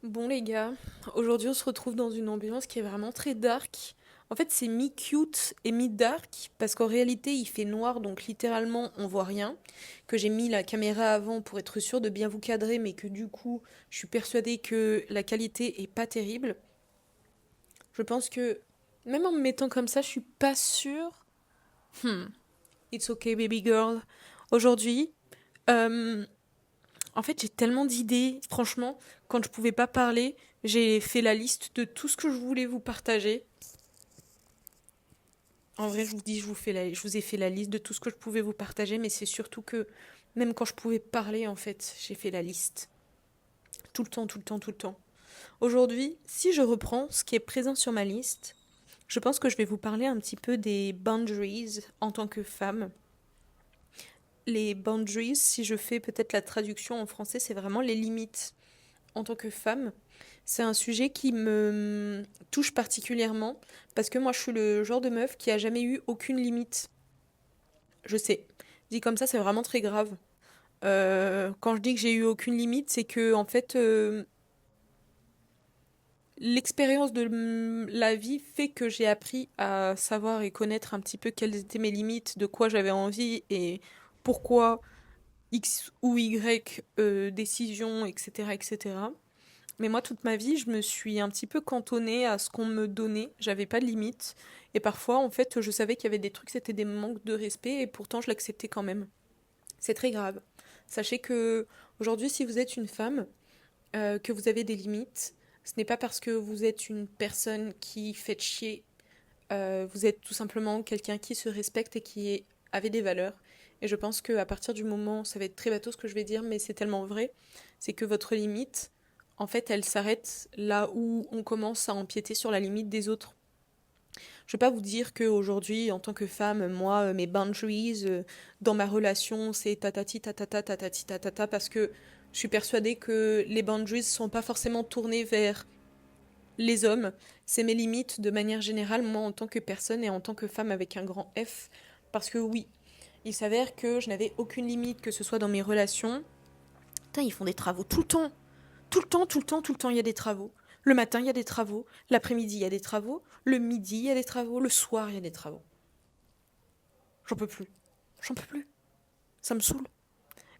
Bon les gars, aujourd'hui on se retrouve dans une ambiance qui est vraiment très dark. En fait c'est mi-cute et mi-dark parce qu'en réalité il fait noir donc littéralement on voit rien. Que j'ai mis la caméra avant pour être sûr de bien vous cadrer mais que du coup je suis persuadée que la qualité est pas terrible. Je pense que même en me mettant comme ça je suis pas sûre. Hmm, it's okay baby girl. Aujourd'hui, euh, en fait, j'ai tellement d'idées. Franchement, quand je pouvais pas parler, j'ai fait la liste de tout ce que je voulais vous partager. En vrai, je vous dis, je vous ai fait la liste de tout ce que je pouvais vous partager, mais c'est surtout que même quand je pouvais parler, en fait, j'ai fait la liste. Tout le temps, tout le temps, tout le temps. Aujourd'hui, si je reprends ce qui est présent sur ma liste, je pense que je vais vous parler un petit peu des boundaries en tant que femme. Les boundaries, si je fais peut-être la traduction en français, c'est vraiment les limites en tant que femme. C'est un sujet qui me touche particulièrement parce que moi je suis le genre de meuf qui a jamais eu aucune limite. Je sais. Dit comme ça, c'est vraiment très grave. Quand je dis que j'ai eu aucune limite, c'est que en fait l'expérience de la vie fait que j'ai appris à savoir et connaître un petit peu quelles étaient mes limites, de quoi j'avais envie et pourquoi X ou Y décision, etc., etc. Mais moi, toute ma vie, je me suis un petit peu cantonnée à ce qu'on me donnait. J'avais pas de limite. Et parfois, en fait, je savais qu'il y avait des trucs, c'était des manques de respect, et pourtant, je l'acceptais quand même. C'est très grave. Sachez que aujourd'hui, si vous êtes une femme, que vous avez des limites, ce n'est pas parce que vous êtes une personne qui fait chier. Vous êtes tout simplement quelqu'un qui se respecte et avait des valeurs. Et je pense qu'à partir du moment, ça va être très bateau ce que je vais dire, mais c'est tellement vrai, c'est que votre limite, en fait, elle s'arrête là où on commence à empiéter sur la limite des autres. Je vais pas vous dire qu'aujourd'hui, en tant que femme, moi, mes boundaries dans ma relation, c'est tatati tatata tatati tatata, parce que je suis persuadée que les boundaries sont pas forcément tournées vers les hommes. C'est mes limites de manière générale, moi, en tant que personne et en tant que femme avec un grand F. Parce que oui, il s'avère que je n'avais aucune limite, que ce soit dans mes relations. Putain, ils font des travaux tout le temps. Tout le temps, tout le temps, tout le temps, il y a des travaux. Le matin, il y a des travaux. L'après-midi, il y a des travaux. Le midi, il y a des travaux. Le soir, il y a des travaux. J'en peux plus. J'en peux plus. Ça me saoule.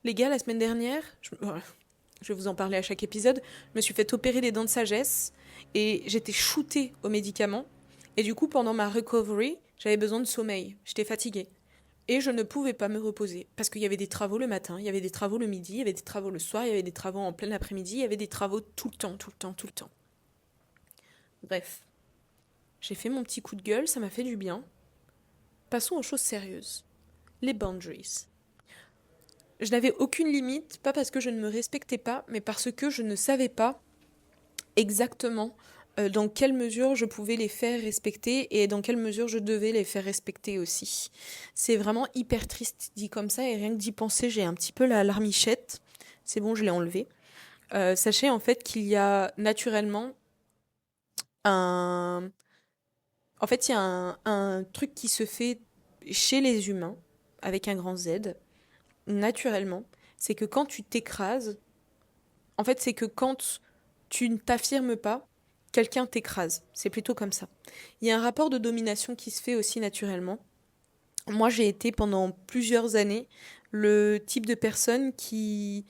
Les gars, la semaine dernière, je vais vous en parler à chaque épisode, je me suis fait opérer des dents de sagesse et j'étais shootée aux médicaments. Et du coup, pendant ma recovery, j'avais besoin de sommeil. J'étais fatiguée. Et je ne pouvais pas me reposer parce qu'il y avait des travaux le matin, il y avait des travaux le midi, il y avait des travaux le soir, il y avait des travaux en plein après-midi, il y avait des travaux tout le temps, tout le temps, tout le temps. Bref, j'ai fait mon petit coup de gueule, ça m'a fait du bien. Passons aux choses sérieuses. Les boundaries. Je n'avais aucune limite, pas parce que je ne me respectais pas, mais parce que je ne savais pas exactement dans quelle mesure je pouvais les faire respecter et dans quelle mesure je devais les faire respecter aussi. C'est vraiment hyper triste dit comme ça et rien que d'y penser, j'ai un petit peu la larmichette. C'est bon, je l'ai enlevé. Sachez en fait qu'il y a naturellement un... En fait, il y a un truc qui se fait chez les humains, avec un grand Z, naturellement. C'est que quand tu t'écrases, en fait, c'est que quand tu ne t'affirmes pas, quelqu'un t'écrase. C'est plutôt comme ça. Il y a un rapport de domination qui se fait aussi naturellement. Moi, j'ai été pendant plusieurs années le type de personne qui...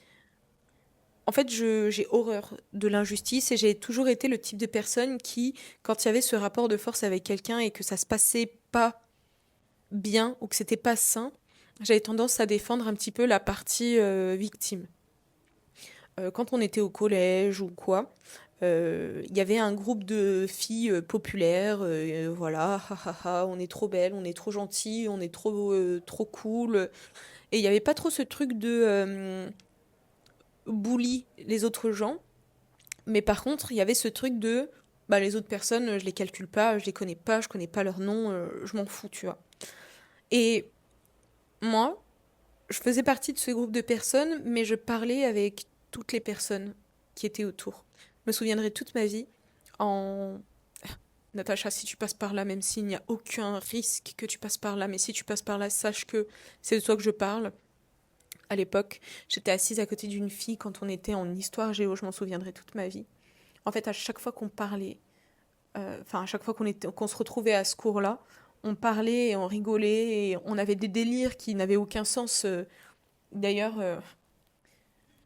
En fait, j'ai horreur de l'injustice et j'ai toujours été le type de personne qui, quand il y avait ce rapport de force avec quelqu'un et que ça se passait pas bien ou que c'était pas sain, j'avais tendance à défendre un petit peu la partie victime. Quand on était au collège ou quoi, il y avait un groupe de filles populaires, voilà, ha, ha, ha, on est trop belle, on est trop gentille, on est trop cool. Et il n'y avait pas trop ce truc de bully les autres gens, mais par contre, il y avait ce truc de bah, les autres personnes, je les calcule pas, je connais pas leur nom, je m'en fous, tu vois. Et moi, je faisais partie de ce groupe de personnes, mais je parlais avec toutes les personnes qui étaient autour. Je me souviendrai toute ma vie en Natacha, si tu passes par là, même s'il n'y a aucun risque que tu passes par là, mais si tu passes par là, sache que c'est de toi que je parle. À l'époque, j'étais assise à côté d'une fille quand on était en histoire géo, je m'en souviendrai toute ma vie. En fait, à chaque fois qu'on parlait, à chaque fois qu'on se retrouvait à ce cours-là, on parlait et on rigolait et on avait des délires qui n'avaient aucun sens. D'ailleurs,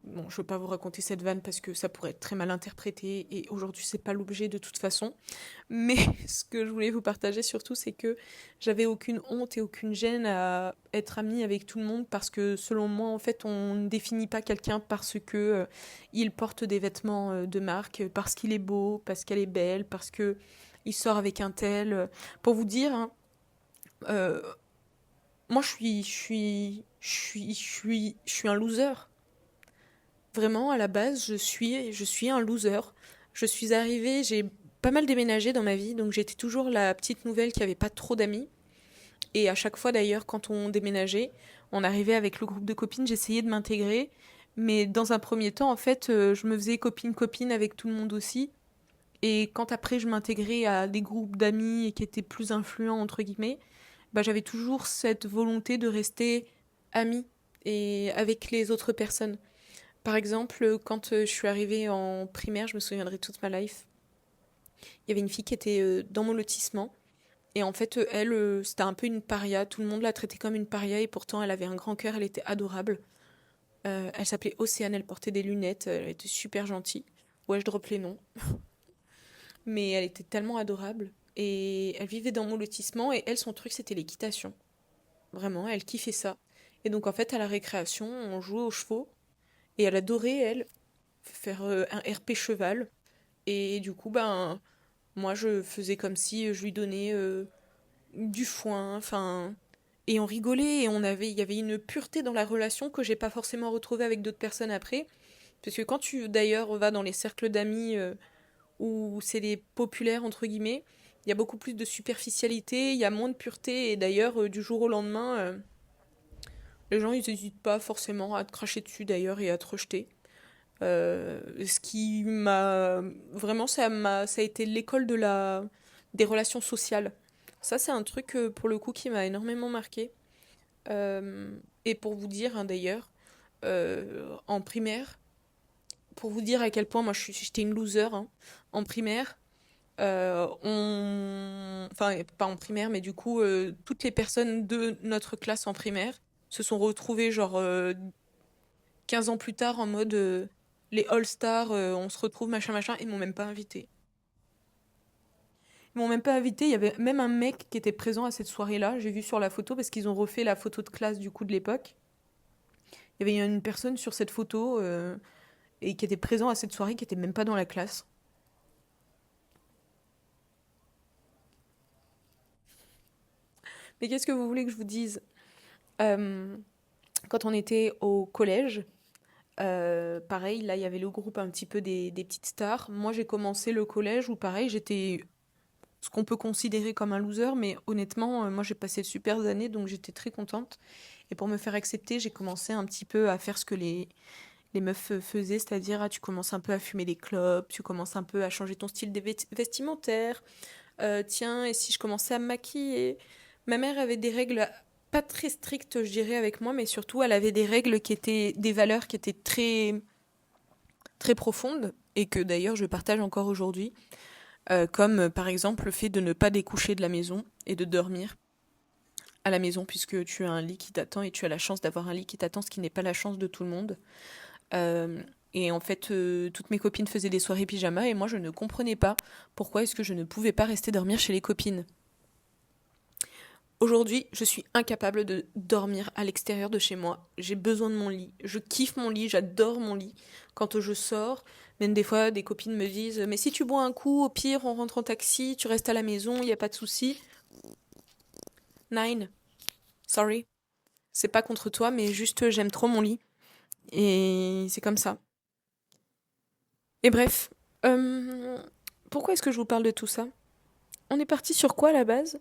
bon, je veux pas vous raconter cette vanne parce que ça pourrait être très mal interprété et aujourd'hui c'est pas l'objet de toute façon. Mais ce que je voulais vous partager surtout, c'est que j'avais aucune honte et aucune gêne à être amie avec tout le monde parce que selon moi, en fait, on ne définit pas quelqu'un parce que il porte des vêtements de marque, parce qu'il est beau, parce qu'elle est belle, parce que il sort avec un tel. Pour vous dire, hein, euh, moi je suis un loser. Vraiment, à la base, je suis un loser. Je suis arrivée, j'ai pas mal déménagé dans ma vie, donc j'étais toujours la petite nouvelle qui avait pas trop d'amis. Et à chaque fois d'ailleurs, quand on déménageait, on arrivait avec le groupe de copines, j'essayais de m'intégrer. Mais dans un premier temps, en fait, je me faisais copine-copine avec tout le monde aussi. Et quand après je m'intégrais à des groupes d'amis qui étaient plus influents, entre guillemets, bah, j'avais toujours cette volonté de rester amie et avec les autres personnes. Par exemple, quand je suis arrivée en primaire, je me souviendrai toute ma life, il y avait une fille qui était dans mon lotissement. Et en fait, elle, c'était un peu une paria. Tout le monde la traitait comme une paria et pourtant, elle avait un grand cœur, elle était adorable. Elle s'appelait Océane, elle portait des lunettes, elle était super gentille. Ouais, je drop les noms. Mais elle était tellement adorable. Et elle vivait dans mon lotissement et elle, son truc, c'était l'équitation. Vraiment, elle kiffait ça. Et donc, en fait, à la récréation, on jouait aux chevaux. Et elle adorait, elle, faire un RP cheval. Et du coup, ben, moi, je faisais comme si je lui donnais du foin, enfin. Et on rigolait et il y avait une pureté dans la relation que j'ai pas forcément retrouvée avec d'autres personnes après. Parce que quand tu, d'ailleurs, vas dans les cercles d'amis où c'est les populaires, entre guillemets, il y a beaucoup plus de superficialité, il y a moins de pureté. Et d'ailleurs, du jour au lendemain, les gens, ils n'hésitent pas forcément à te cracher dessus, d'ailleurs, et à te rejeter. Ce qui m'a vraiment ça a été l'école de la des relations sociales. Ça c'est un truc pour le coup qui m'a énormément marqué. Et pour vous dire hein, d'ailleurs en primaire, pour vous dire à quel point moi j'étais une loser hein, en primaire. Enfin pas en primaire mais du coup toutes les personnes de notre classe en primaire se sont retrouvées genre 15 ans plus tard en mode les All-Stars, on se retrouve, machin, machin, ils m'ont même pas invité. Ils m'ont même pas invité, il y avait même un mec qui était présent à cette soirée-là, j'ai vu sur la photo, parce qu'ils ont refait la photo de classe du coup de l'époque. Il y avait une personne sur cette photo et qui était présent à cette soirée qui était même pas dans la classe. Mais qu'est-ce que vous voulez que je vous dise Euh, Quand on était au collège, pareil, là il y avait le groupe un petit peu des petites stars. Moi j'ai commencé le collège où pareil, j'étais ce qu'on peut considérer comme un loser, mais honnêtement, moi j'ai passé de super années, donc j'étais très contente. Et pour me faire accepter, j'ai commencé un petit peu à faire ce que les meufs faisaient, c'est-à-dire tu commences un peu à fumer des clopes, tu commences un peu à changer ton style vestimentaire. Tiens, et si je commençais à me maquiller? Ma mère avait des règles pas très strictes, je dirais, avec moi, mais surtout elle avait des règles qui étaient des valeurs qui étaient très, très profondes et que d'ailleurs je partage encore aujourd'hui. Comme par exemple le fait de ne pas découcher de la maison et de dormir à la maison puisque tu as un lit qui t'attend et tu as la chance d'avoir un lit qui t'attend, ce qui n'est pas la chance de tout le monde. Euh, et en fait, toutes mes copines faisaient des soirées pyjama et moi je ne comprenais pas pourquoi est-ce que je ne pouvais pas rester dormir chez les copines. Aujourd'hui, je suis incapable de dormir à l'extérieur de chez moi. J'ai besoin de mon lit. Je kiffe mon lit, j'adore mon lit. Quand je sors, même des fois, des copines me disent mais si tu bois un coup, au pire, on rentre en taxi, tu restes à la maison, il n'y a pas de souci. Nine, sorry. C'est pas contre toi, mais juste j'aime trop mon lit. Et c'est comme ça. Et bref, euh, pourquoi est-ce que je vous parle de tout ça? On est parti sur quoi à la base?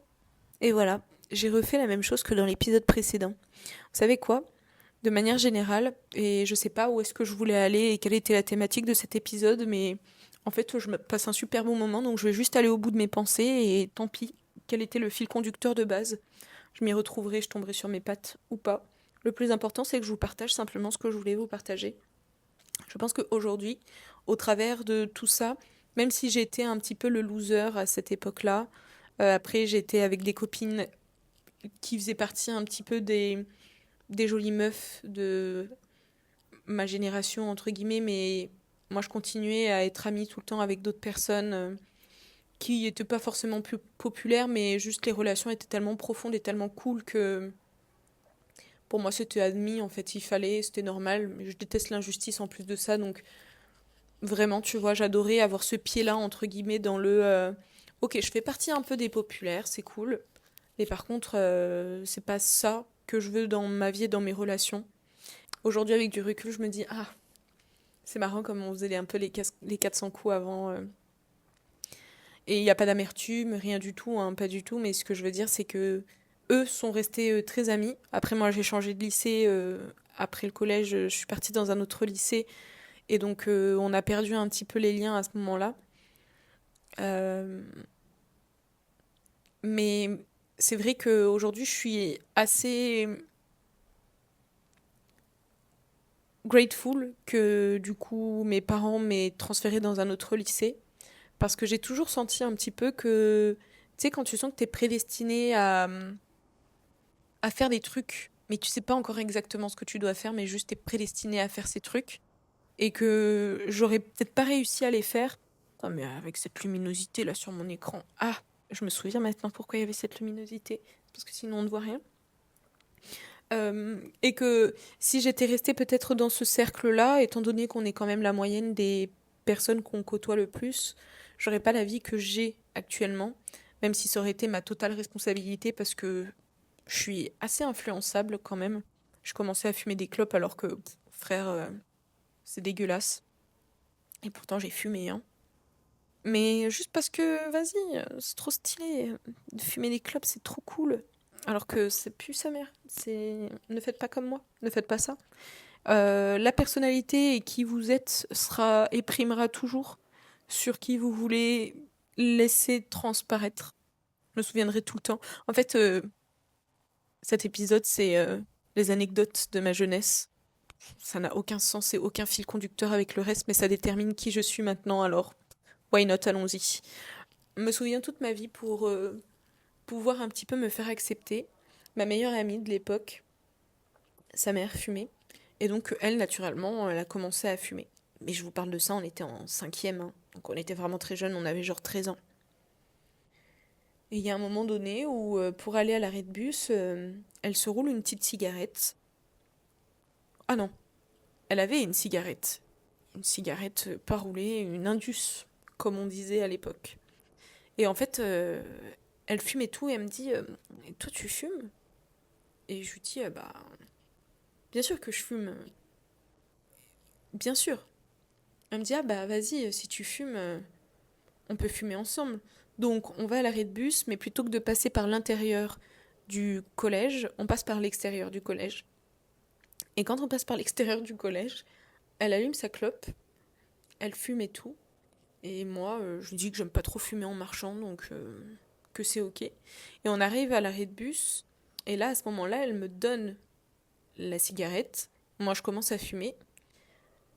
Et voilà, j'ai refait la même chose que dans l'épisode précédent. Vous savez quoi? De manière générale, et je sais pas où est-ce que je voulais aller et quelle était la thématique de cet épisode, mais en fait, je me passe un super bon moment, donc je vais juste aller au bout de mes pensées et tant pis, quel était le fil conducteur de base. Je m'y retrouverai, je tomberai sur mes pattes ou pas. Le plus important, c'est que je vous partage simplement ce que je voulais vous partager. Je pense qu'aujourd'hui, au travers de tout ça, Même si j'étais un petit peu le loser à cette époque-là, après j'étais avec des copines qui faisaient partie un petit peu des jolies meufs de ma génération, entre guillemets, mais moi je continuais à être amie tout le temps avec d'autres personnes qui n'étaient pas forcément plus populaires, mais juste les relations étaient tellement profondes et tellement cool que pour moi c'était admis, en fait, il fallait, c'était normal, mais je déteste l'injustice en plus de ça, donc vraiment, tu vois, j'adorais avoir ce pied-là, entre guillemets, dans le ok, je fais partie un peu des populaires, c'est cool, mais par contre, c'est pas ça que je veux dans ma vie et dans mes relations. Aujourd'hui, avec du recul, je me dis, ah, c'est marrant comme on faisait un peu les 400 coups avant. Et il n'y a pas d'amertume, rien du tout, hein, pas du tout. Mais ce que je veux dire, c'est que eux sont restés très amis. Après, moi, j'ai changé de lycée. Après le collège, je suis partie dans un autre lycée. Et donc, on a perdu un petit peu les liens à ce moment-là. Euh, mais c'est vrai qu'aujourd'hui, je suis assez grateful que du coup, mes parents m'aient transférée dans un autre lycée. Parce que j'ai toujours senti un petit peu que, tu sais, quand tu sens que t'es prédestiné à faire des trucs, mais tu sais pas encore exactement ce que tu dois faire, mais juste t'es prédestiné à faire ces trucs, et que j'aurais peut-être pas réussi à les faire. Attends, mais avec cette luminosité là sur mon écran. Ah, je me souviens maintenant pourquoi il y avait cette luminosité. Parce que sinon on ne voit rien. Et que si j'étais restée peut-être dans ce cercle-là, étant donné qu'on est quand même la moyenne des personnes qu'on côtoie le plus, j'aurais pas la vie que j'ai actuellement, même si ça aurait été ma totale responsabilité parce que je suis assez influençable quand même. Je commençais à fumer des clopes alors que, frère, c'est dégueulasse. Et pourtant j'ai fumé, hein. Mais juste parce que, vas-y, c'est trop stylé. De fumer des clopes, c'est trop cool. Alors que c'est plus sa mère. C'est ne faites pas comme moi. Ne faites pas ça. La personnalité et qui vous êtes sera et primera toujours sur qui vous voulez laisser transparaître. Je me souviendrai tout le temps. En fait, cet épisode, c'est les anecdotes de ma jeunesse. Ça n'a aucun sens et aucun fil conducteur avec le reste, mais ça détermine qui je suis maintenant, alors why not, allons-y. Je me souviens toute ma vie pour pouvoir un petit peu me faire accepter. Ma meilleure amie de l'époque, sa mère fumait, et donc elle, naturellement, elle a commencé à fumer. Mais je vous parle de ça, on était en cinquième, hein. Donc on était vraiment très jeunes, on avait genre 13 ans. Et il y a un moment donné où, pour aller à l'arrêt de bus, elle se roule une petite cigarette. Ah non, elle avait une cigarette. Une cigarette pas roulée, une Indus, comme on disait à l'époque. Et en fait, elle fume et tout, et elle me dit toi, tu fumes? Et je lui dis bah, bien sûr que je fume. Bien sûr. Elle me dit ah bah, vas-y, si tu fumes, on peut fumer ensemble. Donc, on va à l'arrêt de bus, mais plutôt que de passer par l'intérieur du collège, on passe par l'extérieur du collège. Et quand on passe par l'extérieur du collège, elle allume sa clope, elle fume et tout. Et moi, je lui dis que j'aime pas trop fumer en marchant, donc que c'est ok. Et on arrive à l'arrêt de bus, et là, à ce moment-là, elle me donne la cigarette. Moi, je commence à fumer.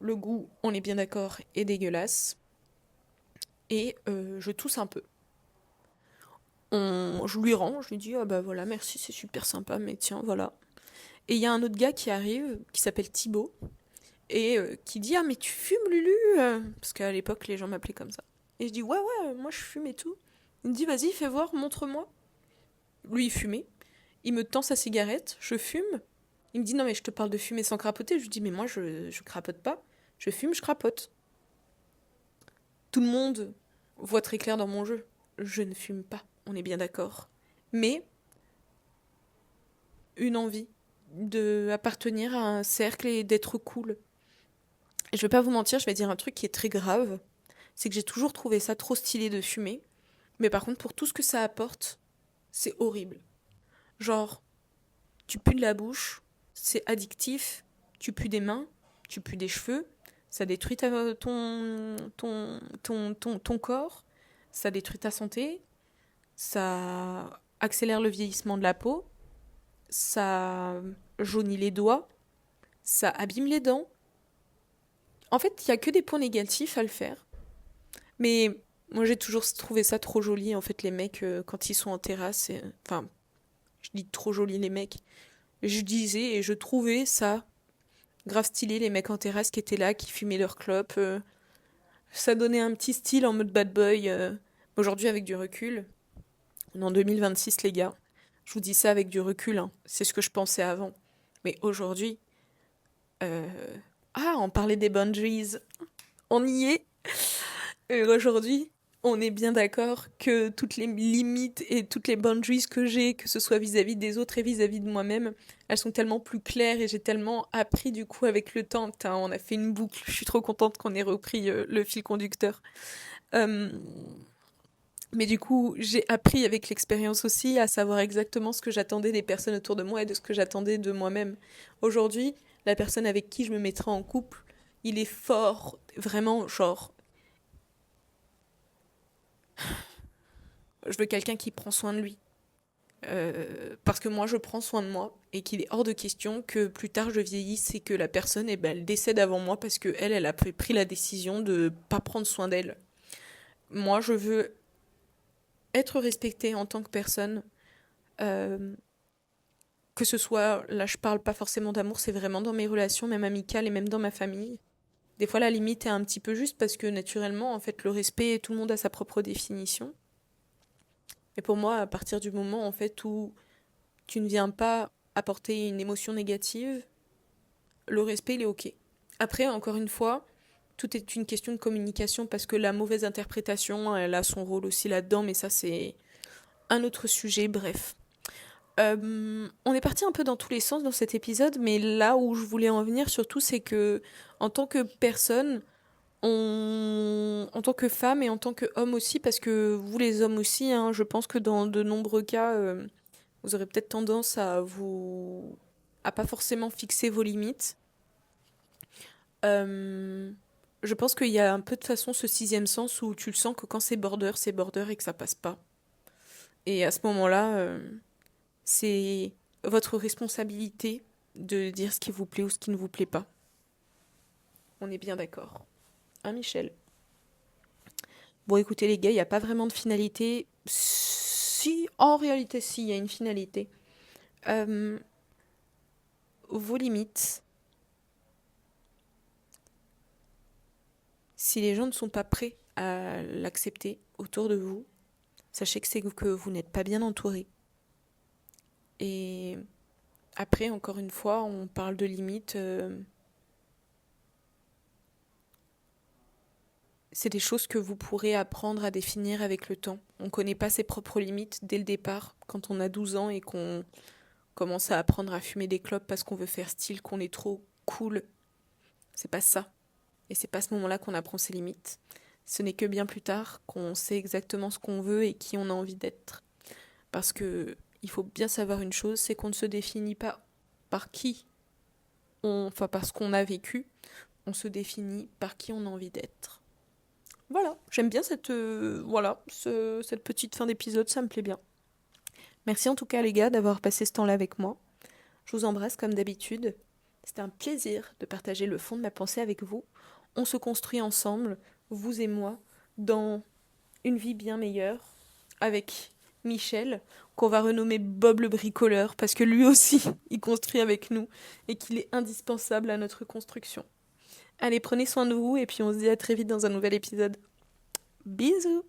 Le goût, on est bien d'accord, est dégueulasse. Et je tousse un peu. Je lui rends, je lui dis, ah bah voilà, merci, c'est super sympa, mais tiens, voilà. Et il y a un autre gars qui arrive, qui s'appelle Thibaut, et qui dit, ah mais tu fumes Lulu parce qu'à l'époque, les gens m'appelaient comme ça. Et je dis, ouais, ouais, moi je fume et tout. Il me dit, vas-y, fais voir, montre-moi. Lui, il fumait. Il me tend sa cigarette, je fume. Il me dit, non mais je te parle de fumer sans crapoter. Je lui dis, mais moi je crapote pas. Je fume, je crapote. Tout le monde voit très clair dans mon jeu. Je ne fume pas, on est bien d'accord. Mais une envie de appartenir à un cercle et d'être cool. Et je vais pas vous mentir, je vais dire un truc qui est très grave. C'est que j'ai toujours trouvé ça trop stylé de fumer. Mais par contre, pour tout ce que ça apporte, c'est horrible. Genre, tu pues de la bouche, c'est addictif, tu pues des mains, tu pues des cheveux, ça détruit ton corps, ça détruit ta santé, ça accélère le vieillissement de la peau, ça jaunit les doigts, ça abîme les dents. En fait, il n'y a que des points négatifs à le faire. Mais moi, j'ai toujours trouvé ça trop joli, en fait, les mecs, quand ils sont en terrasse. Enfin, je dis trop joli, les mecs. Je disais et je trouvais ça grave stylé, les mecs en terrasse qui étaient là, qui fumaient leurs clopes. Ça donnait un petit style en mode bad boy. Aujourd'hui, avec du recul, on est en 2026, les gars. Je vous dis ça avec du recul, hein. C'est ce que je pensais avant. Mais aujourd'hui, euh, on parlait des boundaries. On y est. Et aujourd'hui, on est bien d'accord que toutes les limites et toutes les boundaries que j'ai, que ce soit vis-à-vis des autres et vis-à-vis de moi-même, elles sont tellement plus claires et j'ai tellement appris du coup avec le temps. Putain, on a fait une boucle. Je suis trop contente qu'on ait repris le fil conducteur. Euh, mais du coup, j'ai appris avec l'expérience aussi à savoir exactement ce que j'attendais des personnes autour de moi et de ce que j'attendais de moi-même. Aujourd'hui, la personne avec qui je me mettrai en couple, il est fort, vraiment, genre, je veux quelqu'un qui prend soin de lui. Parce que moi, je prends soin de moi et qu'il est hors de question que plus tard je vieillisse et que la personne, eh ben, elle décède avant moi parce que elle a pris la décision de pas prendre soin d'elle. Moi, je veux être respectée en tant que personne. euh, que ce soit, là, je parle pas forcément d'amour, c'est vraiment dans mes relations, même amicales et même dans ma famille. Des fois, la limite est un petit peu juste parce que naturellement, en fait, le respect, tout le monde a sa propre définition. Et pour moi, à partir du moment, en fait, où tu ne viens pas apporter une émotion négative, le respect, il est ok. Après, encore une fois, tout est une question de communication parce que la mauvaise interprétation, elle a son rôle aussi là-dedans, mais ça, c'est un autre sujet, bref. On est parti un peu dans tous les sens dans cet épisode, mais là où je voulais en venir surtout, c'est que en tant que personne, en tant que femme et en tant qu'homme aussi, parce que vous les hommes aussi, hein, je pense que dans de nombreux cas, vous aurez peut-être tendance à pas forcément fixer vos limites. Euh, je pense qu'il y a un peu de façon ce sixième sens où tu le sens que quand c'est border et que ça passe pas. Et à ce moment-là, c'est votre responsabilité de dire ce qui vous plaît ou ce qui ne vous plaît pas. On est bien d'accord. Hein, Michel? Bon, écoutez, les gars, il n'y a pas vraiment de finalité. Si, en réalité, si, il y a une finalité. Euh, vos limites, si les gens ne sont pas prêts à l'accepter autour de vous, sachez que c'est que vous n'êtes pas bien entouré. Et après, encore une fois, on parle de limites. C'est des choses que vous pourrez apprendre à définir avec le temps. On ne connaît pas ses propres limites dès le départ, quand on a 12 ans et qu'on commence à apprendre à fumer des clopes parce qu'on veut faire style, qu'on est trop cool. C'est pas ça. Et c'est pas à ce moment-là qu'on apprend ses limites. Ce n'est que bien plus tard qu'on sait exactement ce qu'on veut et qui on a envie d'être. Parce que il faut bien savoir une chose, c'est qu'on ne se définit pas par enfin par ce qu'on a vécu, on se définit par qui on a envie d'être. Voilà, j'aime bien cette petite fin d'épisode, ça me plaît bien. Merci en tout cas les gars d'avoir passé ce temps-là avec moi. Je vous embrasse comme d'habitude. C'était un plaisir de partager le fond de ma pensée avec vous. On se construit ensemble, vous et moi, dans une vie bien meilleure, avec Michel, qu'on va renommer Bob le bricoleur, parce que lui aussi, il construit avec nous, et qu'il est indispensable à notre construction. Allez, prenez soin de vous, et puis on se dit à très vite dans un nouvel épisode. Bisous!